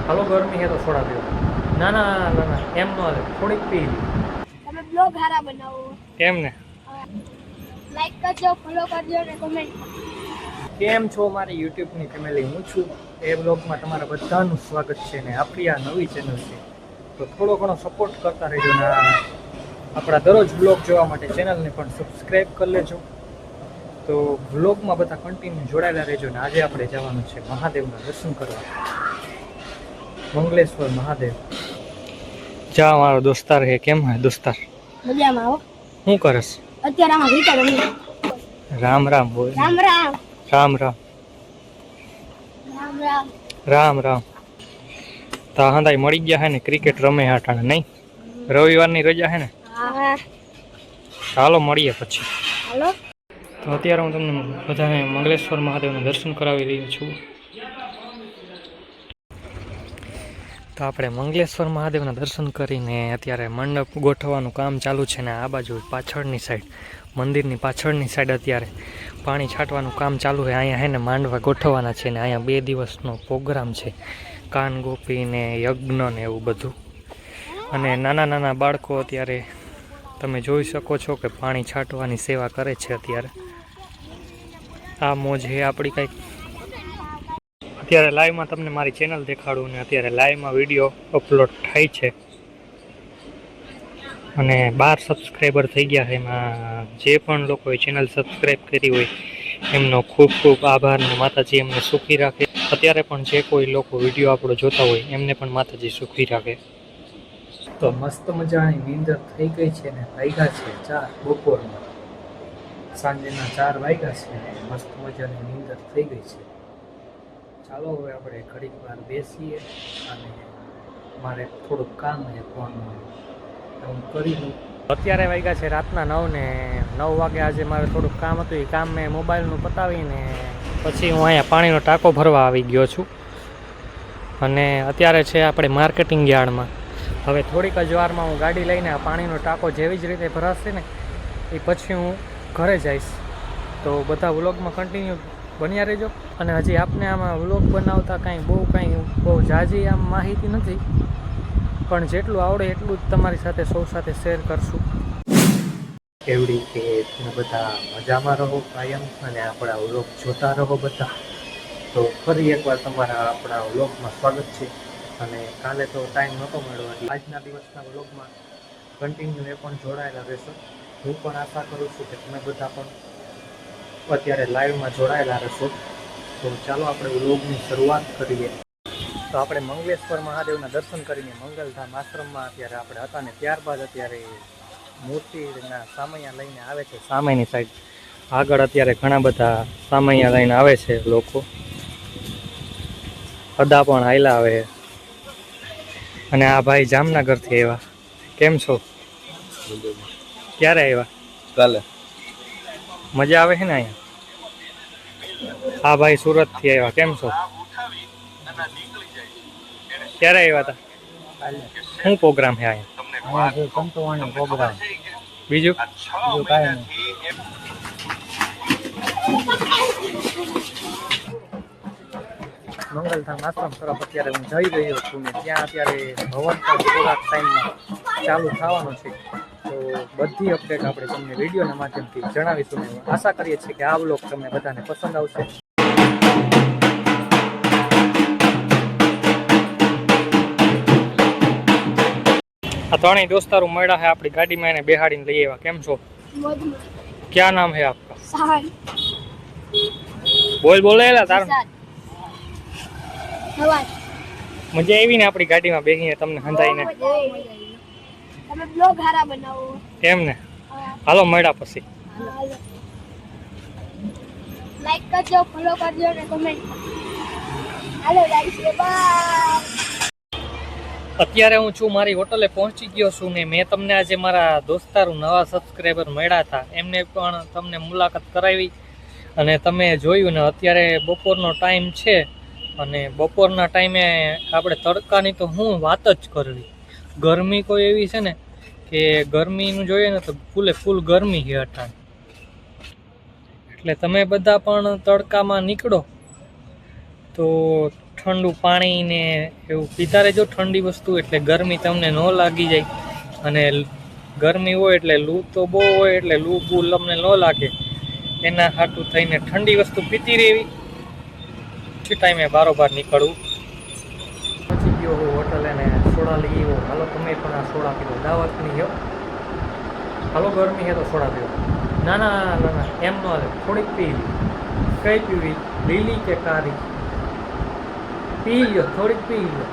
હાલો ગરમી હે તો થોડા પીવો. ના ના ના ના એમ ન હાલે, થોડીક પી. તમે બ્લોગ હારા બનાવો. કેમ ને? લાઈક કરજો, ફોલો કરજો અને કમેન્ટ. કેમ છો મારી યુટ્યુબની ફેમિલી? હું છું એ બ્લોગમાં તમારા બધાનું સ્વાગત છે ને આપણી આ નવી ચેનલ છે તો થોડો ઘણો સપોર્ટ કરતા રહેજો ને આપણા દરરોજ બ્લોગ જોવા માટે ચેનલને પણ સબસ્ક્રાઈબ કરી લેજો. તો બ્લોગમાં બધા કન્ટિન્યુ જોડાયેલા રહેજો ને આજે આપણે જવાનું છે મહાદેવના દર્શન કરવા, મંગલેશ્વર મહાદેવ. જા મારો દોસ્તાર હે. કેમ હે દોસ્તાર? મજામાં આવો. શું કરસ? અત્યારે આમાં વિચાર રમી. રામ રામ બોલ. રામ રામ. રામ રામ. રામ રામ. રામ રામ. તા હંદાઈ મળી ગયા હે ને ક્રિકેટ રમે હાટાણે નહીં? રવિવારની રજા હે ને? હા. ચાલો મળીએ પછી. હાલો. તો અત્યારે હું તમને બધાને મંગલેશ્વર મહાદેવના દર્શન કરાવી રહ્યો છું. તો આપણે મંગલેશ્વર મહાદેવના દર્શન કરીને અત્યારે મંડપ ગોઠવવાનું કામ ચાલુ છે ને આ બાજુ પાછળની સાઈડ, મંદિરની પાછળની સાઈડ અત્યારે પાણી છાંટવાનું કામ ચાલુ છે. અહીંયા હે ને માંડવા ગોઠવવાના છે ને અહીંયા 2 દિવસનો પ્રોગ્રામ છે, કાન ગોપી ને યજ્ઞ ને એવું બધું. અને નાના નાના બાળકો અત્યારે તમે જોઈ શકો છો કે પાણી છાંટવાની સેવા કરે છે. અત્યારે આ મોજ હે આપણી કંઈક. અત્યારે લાઈવમાં તમને મારી ચેનલ દેખાડું ને અત્યારે લાઈવમાં વિડીયો અપલોડ થાય છે અને 12 સબસ્ક્રાઈબર થઈ ગયા છે. એમાં જે પણ લોકોએ ચેનલ સબસ્ક્રાઈબ કરી હોય એમનો ખૂબ ખૂબ આભાર ને માતાજી એમને સુખી રાખે. અત્યારે પણ જે કોઈ લોકો વિડીયો આપણો જોતા હોય એમને પણ માતાજી સુખી રાખે. તો મસ્ત મજાની નીંદર થઈ ગઈ છે ને વાગ્યા છે 4 બપોરના, સાંજના 4 વાગ્યા છે ને મસ્ત મજાની નીંદર થઈ ગઈ છે. ચાલો હવે આપણે ઘડીક વાર બેસીએ અને મારે થોડુંક કામ છે ફોનમાં, હું કરી લઉં. અત્યારે વાગ્યા છે રાતના 9 ને 9 વાગે. આજે મારે થોડુંક કામ હતું, એ કામ મેં મોબાઈલનું પતાવીને પછી હું અહીંયા પાણીનો ટાંકો ભરવા આવી ગયો છું. અને અત્યારે છે આપણે માર્કેટિંગ યાર્ડમાં. હવે થોડીક જ વારમાં હું ગાડી લઈને આ પાણીનો ટાંકો જેવી જ રીતે ભરાશે ને એ પછી હું ઘરે જઈશ. તો બધા વ્લોગમાં કન્ટિન્યુ બન્યા રહેજો. અને હજી આપને આમાં વ્લોગ બનાવતા બહુ ઝાઝી આમ માહિતી નથી, પણ જેટલું આવડે એટલું જ તમારી સાથે સૌ સાથે શેર કરશું. એવડી કે તમે બધા મજામાં રહો કાયમ અને આપણા વ્લોગ જોતા રહો બધા. તો ફરી એકવાર તમારા આપણા વ્લોગમાં સ્વાગત છે. અને કાલે તો ટાઈમ નહોતો મળ્યો એટલે આજના દિવસના વ્લોગમાં કન્ટિન્યુ એ પણ જોડાયેલા રહેશો. હું પણ આશા કરું છું કે તમે બધા પણ અત્યારે લાઈવમાં જોડાયેલા રહેશો. તો ચાલો આપણે વ્લોગની શરૂઆત કરીએ. તો આપણે મંગલેશ્વર મહાદેવના દર્શન કરીને મંગલધામ આશ્રમમાં અત્યારે આપણે હતા ને ત્યારબાદ અત્યારે મૂર્તિના સામૈયા લઈને આવે છે. સામેની સાઈડ આગળ અત્યારે ઘણા બધા સામૈયા લઈને આવે છે લોકો, અદા પણ હાયલા આવે. અને આ ભાઈ જામનગરથી આવ્યા. કેમ છો? ક્યારે આવ્યા? કાલે. મજા આવે છે ને અહીંયા? આ ભાઈ સુરતથી આવ્યા. કેમ છો? ક્યારે આવ્યા હતા? શું પ્રોગ્રામ છે અહીંયા? સંતવાણી પ્રોગ્રામ. બીજું કાંઈ નહીં. મંગલધામ આશ્રમ તરફ અત્યારે હું જઈ રહ્યો છું ને ત્યાં અત્યારે ભવન પણ થોડાક ટાઈમમાં ચાલુ થવાનું છે. તો બધી અપડેટ આપણે તમને વિડીયોના માધ્યમથી જણાવીશું. આશા કરીએ છીએ કે આ વ્લોગ તમને બધાને પસંદ આવશે. આ ત્રણેય દોસ્તારો મળ્યા છે આપણી ગાડીમાં, એને બેહાડીને લઈ આવ્યા. કેમ છો? ક્યાં નામ है आपका? સહાન. બોલ એલા તારું. નવાજ. મજા આવી ને આપણી ગાડીમાં બેસીને તમને હંધાઈને? તમે બ્લોગ હારા બનાવો. એમ ને? હાલો મળ્યા પછી. લાઈક કરજો, ફોલો કરજો અને કમેન્ટ. Hello guys, by. અત્યારે હું છું મારી હોટલે પહોંચી ગયો છું ને મેં તમને આજે મારા દોસ્તારો નવા સબસ્ક્રાઈબર મળ્યા હતા એમને પણ તમને મુલાકાત કરાવી અને તમે જોયું ને અત્યારે બપોરનો ટાઈમ છે અને બપોરના ટાઈમે આપણે તડકાની તો હું વાત જ કરવી. ગરમી કોઈ એવી છે ને કે ગરમીનું જોઈએ ને તો ફૂલ ગરમી છે અટાણ. એટલે તમે બધા પણ તડકામાં નીકળો તો ઠંડુ પાણી ને એવું પીતા રહેજો, ઠંડી વસ્તુ, એટલે ગરમી તમને ન લાગી જાય. અને ગરમી હોય એટલે લૂ તો બહુ હોય, એટલે લૂ બૂ તમને ન લાગે, એના હાટું થઈને ઠંડી વસ્તુ પીતી રહેવી. ટાઈમે બારોબાર નીકળવું. પહોંચી ગયો હું હોટલ અને સોડા લઈ આવ્યો. હાલો તમે પણ આ સોડા પીવો, દાવતની હો. હાલો ગરમી છે તો સોડા પીવો. ના ના ના ના એમ ન હાલે, થોડીક પીવી. કઈ પીવી, લીલી કે કાળી? પી લ્યો, થોડીક પી લ્યો.